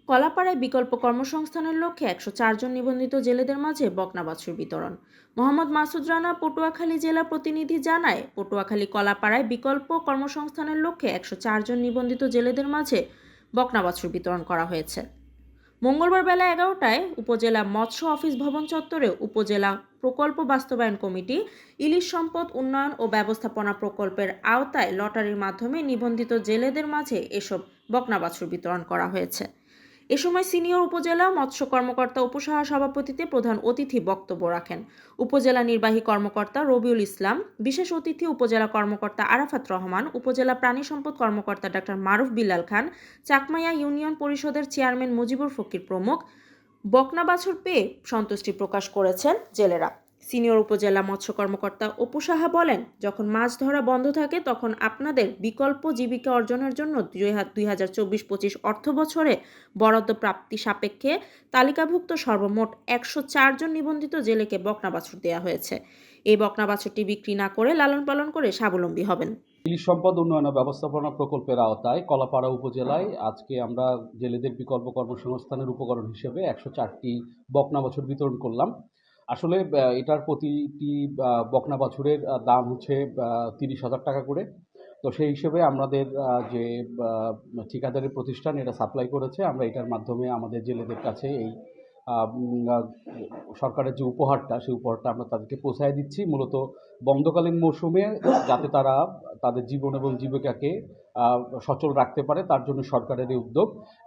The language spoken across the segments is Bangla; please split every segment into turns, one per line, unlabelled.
কলাপাড়ায় বিকল্প কর্মসংস্থানের লক্ষ্যে ১০৪ জন নিবন্ধিত জেলেদের মাঝে বকনা বাছুর বিতরণ। মোহাম্মদ মাসুদ রানা পটুয়াখালী জেলা প্রতিনিধি জানায়, পটুয়াখালী কলাপাড়ায় বিকল্প কর্মসংস্থানের লক্ষ্যে ১০৪ জন নিবন্ধিত জেলেদের মাঝে বকনা বাছুর বিতরণ করা হয়েছে। মঙ্গলবার বেলা ১১টায় উপজেলা মৎস্য অফিস ভবন চত্বরে উপজেলা প্রকল্প বাস্তবায়ন কমিটি ইলিশ সম্পদ উন্নয়ন ও ব্যবস্থাপনা প্রকল্পের আওতায় লটারির মাধ্যমে নিবন্ধিত জেলেদের মাঝে এসব বকনা বাছুর বিতরণ করা হয়েছে। এ সময় সিনিয়র উপজেলা মৎস্য কর্মকর্তা উপসাহা সভাপতিতে প্রধান অতিথি বক্তব্য রাখেন উপজেলা নির্বাহী কর্মকর্তা রবিউল ইসলাম, বিশেষ অতিথি উপজেলা কর্মকর্তা আরাফাত রহমান, উপজেলা প্রাণী সম্পদ কর্মকর্তা ডাক্তার মারুফ বিল্লাল খান, চাকমাইয়া ইউনিয়ন পরিষদের চেয়ারম্যান মুজিবুর ফকির প্রমুখ। বকনা বাছুর পেয়ে সন্তুষ্টি প্রকাশ করেছেন জেলেরা। সিনিয়র উপজেলা মৎস্য কর্মকর্তা অপু সাহা বলেন, যখন মাছ ধরা বন্ধ থাকে তখন আপনাদের বিকল্প জীবিকা অর্জনের জন্য 2024-25 অর্থ বছরে বরাদ্দ প্রাপ্তি সাপেক্ষে তালিকাভুক্ত সর্বমোট ১০৪ জন নিবন্ধিত জেলেকে বকনা বাছুর দেওয়া হয়েছে। এই বকনা বাছুরটি বিক্রি না করে লালন পালন করে স্বাবলম্বী হবেন।
ইলিশ সম্পদ উন্নয়ন ও ব্যবস্থাপনা প্রকল্পের আওতায় কলাপাড়া উপজেলায় আজকে আমরা জেলেদের বিকল্প কর্মসংস্থানের উপকরণ হিসেবে ১০৪টি বকনা বাছুর বিতরণ করলাম। আসলে এটার প্রতিটি বকনা বাছুরের দাম হচ্ছে ৩০,০০০ টাকা করে। তো সেই হিসেবে আমাদের যে ঠিকাদারি প্রতিষ্ঠান এটা সাপ্লাই করেছে, আমরা এটার মাধ্যমে আমাদের জেলেদের কাছে এই সরকারের যে উপহারটা, সেই উপহারটা আমরা তাদেরকে পৌঁছায় দিচ্ছি মূলত বন্ধকালীন মৌসুমে, যাতে তারা তাদের জীবন এবং জীবিকাকে সচল রাখতে পারে, তার জন্য সরকারের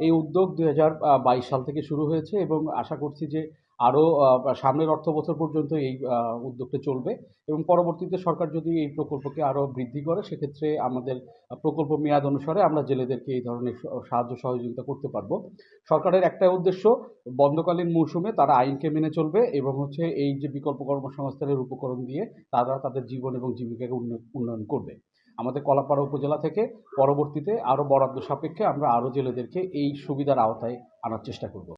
এই উদ্যোগ ২০২২ সাল থেকে শুরু হয়েছে এবং আশা করছি যে আরও সামনের অর্থ বছর পর্যন্ত এই উদ্যোগটা চলবে এবং পরবর্তীতে সরকার যদি এই প্রকল্পকে আরও বৃদ্ধি করে, সেক্ষেত্রে আমাদের প্রকল্প মেয়াদ অনুসারে আমরা জেলেদেরকে এই ধরনের সাহায্য সহযোগিতা করতে পারবো। সরকারের একটা উদ্দেশ্য, বন্ধকালীন মৌসুমে তারা আইনকে মেনে চলবে এবং এই যে বিকল্প কর্মসংস্থানের উপকরণ দিয়ে তারা তাদের জীবন এবং জীবিকাকে উন্নয়ন করবে। আমাদের কলাপাড়া উপজেলা থেকে পরবর্তীতে আরও বরাদ্দ সাপেক্ষে আমরা আরও জেলেদেরকে এই সুবিধার আওতায় আনার চেষ্টা করব।